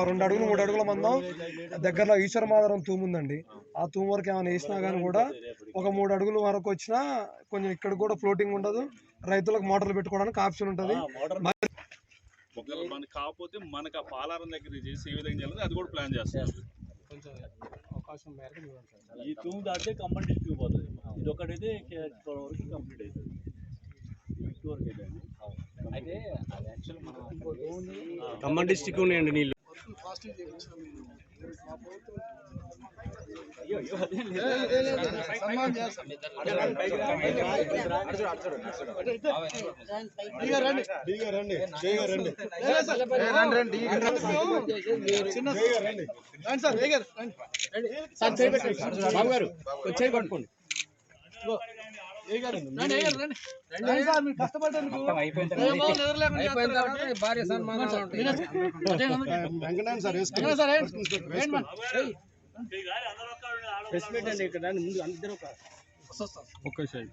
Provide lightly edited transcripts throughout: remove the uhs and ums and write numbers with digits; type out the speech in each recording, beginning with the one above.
రెండు అడుగులు 3 అడుగుల మందం దగ్గరలో ఈశ్వరమాధవరం తూము ఉందండి. ఆ తూము వరకు ఏమైనా వేసినా కానీ కూడా ఒక 3 అడుగుల వరకు వచ్చినా కొంచెం ఇక్కడ కూడా ఫ్లోటింగ్ ఉండదు, రైతులకు మోటార్లు పెట్టుకోవడానికి ఆప్షన్ ఉంటుంది. కాకపోతే మనకు ఆ పాలారం దగ్గర చేసి ఏ విధంగా చేయాలి అది కూడా ప్లాన్ చేస్తాం. కొంచెం అవకాశం మేరకు ఈ తూము దాటితే కంప్లీట్ డిస్ట్రిక్ట్ పోతుంది. ఇది ఒకటైతే వరకు కంప్లీట్ అవుతుంది. అయితే ఖమ్మం డిస్ట్రిక్ట్ ఉన్నాయండి నీళ్ళు. బాబు గారు వచ్చాయి పట్టుకోండి. భార్య సన్మానం అండి ఇక్కడ ముందు అందరూ ఒక్క సైడ్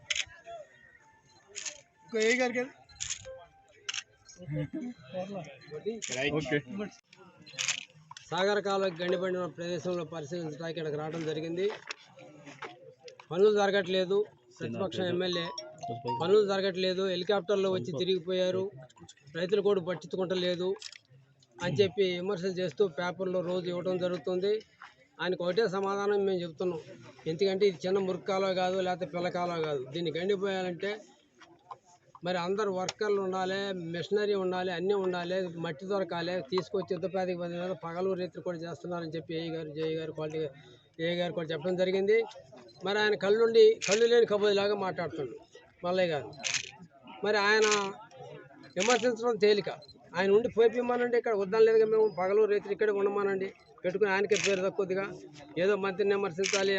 సాగర కాలువకి గండిపడిన ప్రదేశంలో పరిశీలించడానికి ఇక్కడికి రావడం జరిగింది. పనులు జరగట్లేదు, ప్రతిపక్షం ఎమ్మెల్యే పనులు జరగట్లేదు, హెలికాప్టర్లో వచ్చి తిరిగిపోయారు, రైతులు కూడా పట్టించుకుంటలేదు అని చెప్పి విమర్శలు చేస్తూ పేపర్లో రోజు ఇవ్వడం జరుగుతుంది. ఆయనకు ఒకటే సమాధానం మేము చెప్తున్నాం. ఎందుకంటే ఇది చిన్న మురుక్కాలో కాదు, లేకపోతే పిల్లకాలో కాదు. దీన్ని గండిపోయాలంటే మరి అందరు వర్కర్లు ఉండాలి, మిషనరీ ఉండాలి, అన్నీ ఉండాలి, మట్టి దొరకాలి, తీసుకొచ్చి యుద్ధపాధిక పది మీద పగలు రైతులు కూడా చేస్తున్నారని చెప్పి జేఈ గారు కూడా చెప్పడం జరిగింది. మరి ఆయన కళ్ళు లేని కబుర్లాగా మాట్లాడుతున్నాడు మల్లయ్య గారు. మరి ఆయన విమర్శించడం తేలిక. ఆయన ఉండి పోయిపోయమనండి, ఇక్కడ వద్దని లేదుగా, మేము పగలు రైతులు ఇక్కడే ఉండమానండి, పెట్టుకుని ఆయనకే పేరు తక్కువదిగా ఏదో మంత్రిని విమర్శించాలి.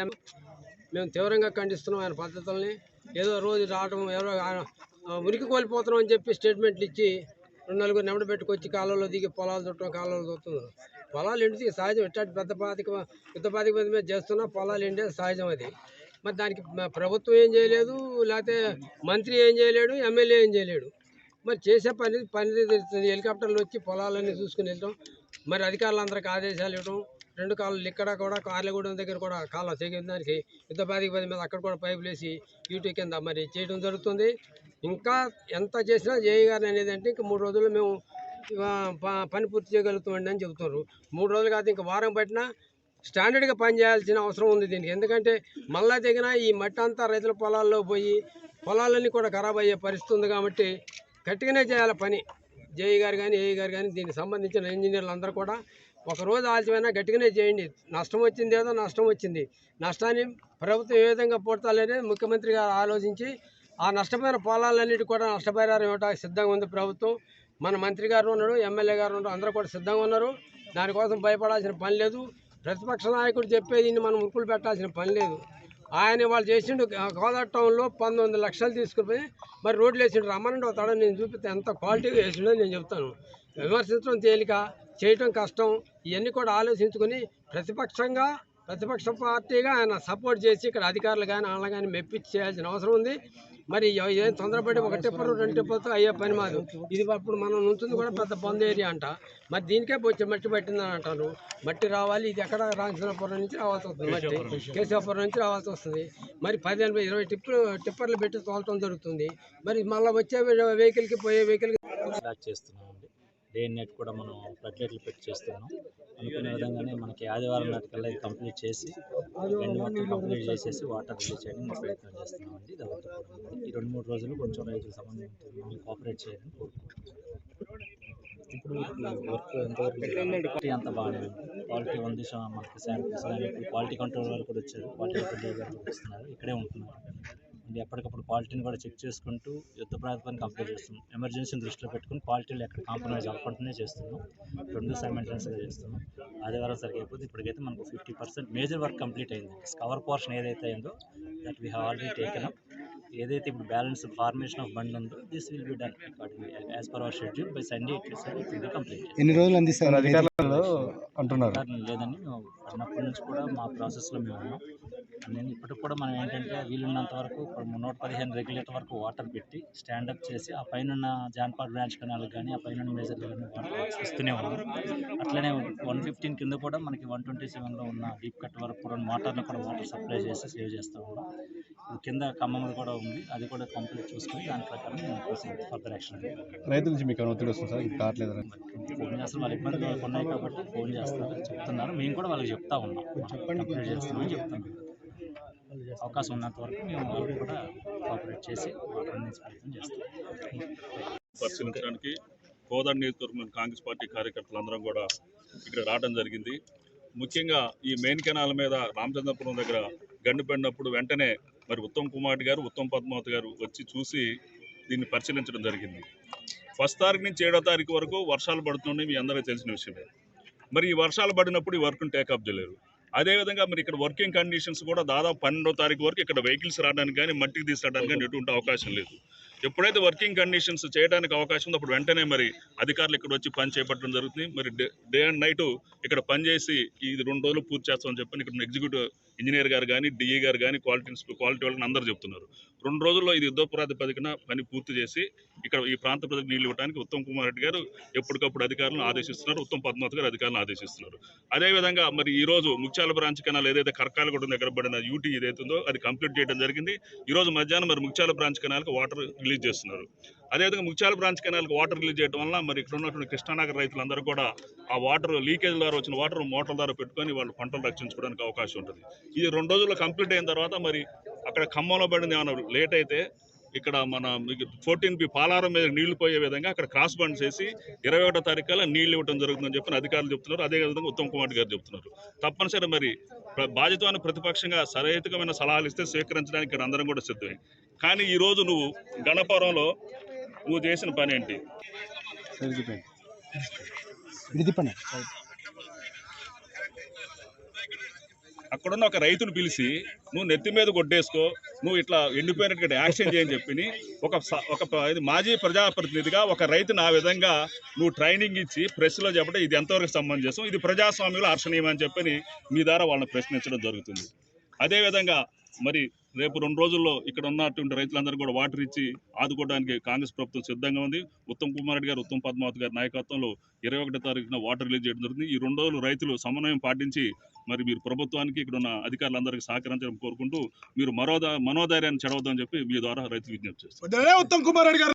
మేము తీవ్రంగా ఖండిస్తున్నాం ఆయన పద్ధతుల్ని. ఏదో రోజు రావడం, ఎవరో ఉనికి కోల్పోతున్నాం అని చెప్పి స్టేట్మెంట్లు ఇచ్చి 2-4 నెంబర్ పెట్టుకొచ్చి కాలువలో దిగి పొలాలు చుట్టడం, కాలువలు చూస్తున్నారు. పొలాలు ఎండితే సహజం, ఎట్టాటి యుద్ధపాధిక మీద చేస్తున్నా పొలాలు ఎండే సహజం అది. మరి దానికి ప్రభుత్వం ఏం చేయలేదు, లేకపోతే మంత్రి ఏం చేయలేడు, ఎమ్మెల్యే ఏం చేయలేడు. మరి చేసే పని హెలికాప్టర్లు వచ్చి పొలాలన్నీ చూసుకుని వెళ్ళటం, మరి అధికారులందరికీ ఆదేశాలు ఇవ్వడం, 2 కాలువలు ఇక్కడ కూడా కార్లగూడెం దగ్గర కూడా కాలువ తెగిన దానికి యుద్ధపాధిక పది మీద అక్కడ కూడా పైపులు వేసి యూటీ కింద మరి చేయడం జరుగుతుంది. ఇంకా ఎంత చేసినా జేఈ గారిని అనేది అంటే ఇంకా 3 రోజుల్లో మేము పని పూర్తి చేయగలుగుతామండి అని చెబుతున్నారు. 3 రోజులు కాదు, ఇంకా వారం పట్టినా స్టాండర్డ్గా పని చేయాల్సిన అవసరం ఉంది దీనికి. ఎందుకంటే మళ్ళా తెగిన ఈ మట్టి అంతా రైతుల పొలాల్లో పోయి పొలాలన్నీ కూడా ఖరాబ్ అయ్యే పరిస్థితి ఉంది. కాబట్టి గట్టిగానే చేయాలి పని. జేఈ గారు కానీ ఏఈ గారు కానీ దీనికి సంబంధించిన ఇంజనీర్లు అందరూ కూడా ఒకరోజు ఆలస్యమైనా గట్టిగానే చేయండి. నష్టం వచ్చింది ఏదో నష్టం వచ్చింది, నష్టాన్ని ప్రభుత్వం ఏ విధంగా పోడ్చాలనేది ముఖ్యమంత్రి గారు ఆలోచించి ఆ నష్టపోయిన పొలాలన్నిటి కూడా నష్టపరిహారం ఇవ్వడానికి సిద్ధంగా ఉంది ప్రభుత్వం. మన మంత్రి గారు ఉన్నాడు, ఎమ్మెల్యే గారు ఉన్నాడు, అందరూ కూడా సిద్ధంగా ఉన్నారు. దానికోసం భయపడాల్సిన పని లేదు. ప్రతిపక్ష నాయకుడు చెప్పేది మనం ఉరుకులు పెట్టాల్సిన పని లేదు. ఆయన వాళ్ళు చేసిండు కోదాటంలో 19 లక్షలు తీసుకుపోయి మరి రోడ్లు వేసిండు. రమ్మనండి అవుతాడో నేను చూపిస్తే ఎంత క్వాలిటీగా వేసిండో నేను చెప్తాను. విమర్శించడం తేలిక, చేయటం కష్టం. ఇవన్నీ కూడా ఆలోచించుకొని ప్రతిపక్ష పార్టీగా ఆయన సపోర్ట్ చేసి ఇక్కడ అధికారులు కానీ వాళ్ళని కానీ మెప్పించి చేయాల్సిన అవసరం ఉంది. మరి ఏం తొందరపడి 1 టిప్పరు 2 టిప్పర్తో అయ్యే పని మాదు. ఇది ఇప్పుడు మనం నుంచింది కూడా పెద్ద బంద్ ఏరియా అంట. మరి దీనికే వచ్చి మట్టి పట్టిందని అంటారు. మట్టి రావాలి, ఇది ఎక్కడ రామచంద్రపురం నుంచి రావాల్సి వస్తుంది, మట్టి కేశవపురం నుంచి రావాల్సి వస్తుంది. మరి 10-20 టిప్పర్లు పెట్టి తోలటం జరుగుతుంది. మరి మళ్ళీ వచ్చే వెహికల్కి పోయే వెహికల్కి చేస్తున్నామండి. డే నెట్ కూడా మనం ఫ్లడ్లైట్లు పెట్టి చేస్తున్నాం. అనుకునే విధంగానే మనకి ఆదివారం నాటికల్లా ఇది కంప్లీట్ చేసి మొత్తం కంప్లీట్ చేసేసి వాటర్ రిలీజ్ చేయడానికి ప్రయత్నం చేస్తున్నామండి. దాంతో ఈ 2-3 రోజులు కొంచెం రైతులకు సంబంధించి కోఆపరేట్ చేయాలని కోరుకుంటున్నాం. ఇప్పుడు వర్క్ ఎంతవరకు అంత బాగానే ఉంది. క్వాలిటీ ఉంది. మనకి శాంపిల్స్ కానీ ఇప్పుడు క్వాలిటీ కంట్రోల్ వాళ్ళు కూడా వచ్చారు, క్వాలిటీ కంట్రోల్ గారు కూడా వస్తున్నారు, ఇక్కడే ఉంటున్నారు. ఎప్పటికప్పుడు క్వాలిటీని కూడా చెక్ చేసుకుంటూ యుద్ధ ప్రాతిపదికన కంప్లీట్ చేస్తున్నాం. ఎమర్జెన్సీని దృష్టిలో పెట్టుకుని క్వాలిటీలు ఎక్కడ కాంప్రమైజ్ అవ్వకుండానే చేస్తున్నాం. 2 సైమల్టేనియస్గా చేస్తున్నాం. ఆదివారం సరిగ్గా అయిపోతే ఇప్పటికైతే మనకు 50% మేజర్ వర్క్ కంప్లీట్ అయింది. కవర్ పోర్షన్ ఏదైతే అయిందో that we have already taken up. ఏదైతే ఇప్పుడు బ్యాలెన్స్ ఫార్మేషన్ ఆఫ్ బండ్ ఉందో this will be done accordingly as per our schedule by Sunday it will be complete. ఎన్ని రోజులు అందిస్తారు అధికారులు అంటున్నారు? లేదని చిన్నప్పటి నుంచి కూడా మా ప్రాసెస్లో మేము ఉన్నాం. నేను ఇప్పటికి కూడా మనం ఏంటంటే వీలున్నంత వరకు 115 రెగ్యులేటర్ వరకు వాటర్ పెట్టి స్టాండప్ చేసి ఆ పైన జాన్పాడ్ బ్రాంచ్ కెనాల్ కానీ ఆ పైన మేజర్ కానీ వాటర్ ఇస్తూనే ఉన్నాం. అట్లనే 115 కింద కూడా మనకి 127లో ఉన్న డీప్ కట్ వరకు కూడా మోటార్లు కూడా వాటర్ సప్లై చేసి సేవ్ చేస్తూ ఉన్నాం. ఇప్పుడు కింద ఖమ్మం కూడా ఉంది, అది కూడా కంప్లీట్ చూసుకొని దాని ప్రకారం ఫర్దర్ యాక్షన్. రైతుల నుంచి మీకు ఒత్తిడి వస్తుంది సార్, ఇంకా కావట్లేదు? ఫోన్ చేస్తారు, వాళ్ళ ఇబ్బందులు ఉన్నాయి కాబట్టి ఫోన్ చేస్తారు, చెప్తున్నారు. మేము కూడా వాళ్ళకి చెప్తా ఉన్నాం, కంప్లీట్ చేస్తామని చెప్తున్నాం. అవకాశం ఉన్నంత వరకు మేము వాళ్ళు కూడా కోఆపరేట్ చేసి వాటర్ అందించే ప్రయత్నం చేస్తాం. పరిశీలించడానికి కోదాడ నియోజకవర్గం కాంగ్రెస్ పార్టీ కార్యకర్తలందరం కూడా ఇక్కడ రావడం జరిగింది. ముఖ్యంగా ఈ మెయిన్ కెనాల్ మీద రామచంద్రపురం దగ్గర గండి పడినప్పుడు వెంటనే మరి ఉత్తమ్ కుమార్ గారు, ఉత్తమ్ పద్మావతి గారు వచ్చి చూసి దీన్ని పరిశీలించడం జరిగింది. 1 తారీఖు నుంచి 7వ తారీఖు వరకు వర్షాలు పడుతున్నాయి, మీ అందరికీ తెలిసిన విషయమే. మరి ఈ వర్షాలు పడినప్పుడు ఈ వర్క్ను టేకప్ చేయలేరు. అదేవిధంగా మరి ఇక్కడ వర్కింగ్ కండిషన్స్ కూడా దాదాపు 12వ తారీఖు వరకు ఇక్కడ వెహికల్స్ రావడానికి కానీ మట్టికి తీసుకురావడానికి కానీ ఎటువంటి అవకాశం లేదు. ఎప్పుడైతే వర్కింగ్ కండిషన్స్ చేయడానికి అవకాశం ఉందో అప్పుడు వెంటనే మరి అధికారులు ఇక్కడ వచ్చి పని చేపట్టడం జరుగుతుంది. మరి డే అండ్ నైట్ ఇక్కడ పనిచేసి ఇది 2 రోజులు పూర్తి చేస్తామని చెప్పని ఇక్కడ ఎగ్జిక్యూటివ్ ఇంజనీర్ గారు కానీ, డిఈ గారు కానీ, క్వాలిటీ వాళ్ళని అందరూ చెప్తున్నారు. 2 రోజుల్లో ఇది యుద్ధ ప్రాతిపదికన పని పూర్తి చేసి ఇక్కడ ఈ ప్రాంత ప్రజలకు నీళ్లు ఇవ్వడానికి ఉత్తమ్ కుమార్ రెడ్డి గారు ఎప్పటికప్పుడు అధికారులను ఆదేశిస్తున్నారు, ఉత్తమ్ పద్మావతి గారు అధికారులను ఆదేశిస్తున్నారు. అదేవిధంగా మరి ఈ రోజు ముత్యాల బ్రాంచ్ కెనాల్ ఏదైతే కర్కాలగూడెం దగ్గర పడిన యూటీ ఏదైతుందో అది కంప్లీట్ చేయడం జరిగింది. ఈ రోజు మధ్యాహ్నం మరి ముత్యాల బ్రాంచ్ కెనాల్కి వాటర్ రిలీజ్ చేస్తున్నారు. అదేవిధంగా ముత్యాల బ్రాంచ్ కెనాల్కి వాటర్ రిలీజ్ చేయడం వల్ల మరి ఇక్కడ ఉన్నటువంటి కృష్ణానగర్ రైతులందరూ కూడా ఆ వాటర్ లీకేజ్ ద్వారా వచ్చిన వాటర్ మోటార్ ద్వారా పెట్టుకొని వాళ్ళు పంటలు రక్షించుకోవడానికి అవకాశం ఉంటుంది. ఇది 2 రోజుల్లో కంప్లీట్ అయిన తర్వాత మరి అక్కడ ఖమ్మంలో పడింది ఏమైనా లేట్ అయితే ఇక్కడ మన 14B పాలారం మీద నీళ్లు పోయే విధంగా అక్కడ క్రాస్ బండ్ చేసి 21వ తారీఖు కల్లా నీళ్లు ఇవ్వడం జరుగుతుందని చెప్పి అధికారులు చెప్తున్నారు. అదేవిధంగా ఉత్తమ్ కుమార్ గారు చెప్తున్నారు. తప్పనిసరి మరి బాధ్యతమైన ప్రతిపక్షంగా సరైనమైన సలహాలు ఇస్తే స్వీకరించడానికి ఇక్కడ అందరం కూడా సిద్ధమే. కానీ ఈరోజు నువ్వు గణపురంలో నువ్వు చేసిన పని ఏంటి? అక్కడున్న ఒక రైతును పిలిచి నువ్వు నెత్తి మీద కొట్టేసుకో, నువ్వు ఇట్లా ఎండిపోయినట్టు యాక్షన్ చేయని చెప్పి ఒక మాజీ ప్రజాప్రతినిధిగా ఒక రైతుని ఆ విధంగా నువ్వు ట్రైనింగ్ ఇచ్చి ప్రెస్లో చెప్పడం ఇది ఎంతవరకు సమంజసం? ఇది ప్రజాస్వామ్యంలో హర్షణీయం అని చెప్పని మీ ద్వారా వాళ్ళని ప్రశ్నించడం జరుగుతుంది. అదేవిధంగా మరి రేపు 2 రోజుల్లో ఇక్కడ ఉన్నటువంటి రైతులందరూ కూడా వాటర్ ఇచ్చి ఆదుకోవడానికి కాంగ్రెస్ ప్రభుత్వం సిద్ధంగా ఉంది. ఉత్తమ్ కుమార్ రెడ్డి గారు, ఉత్తమ్ పద్మావతి గారి నాయకత్వంలో 21వ తారీఖున వాటర్ రిలీజ్ చేయడం జరుగుతుంది. ఈ 2 రోజులు రైతులు సమన్వయం పాటించి మరి మీరు ప్రభుత్వానికి ఇక్కడ ఉన్న అధికారులందరికీ సహకరించడం కోరుకుంటూ మీరు మనోధైర్యాన్ని చెడవద్దని చెప్పి మీ ద్వారా రైతు విజ్ఞప్తి చేస్తారు. ఉత్తమ్ కుమార్ రెడ్డి గారు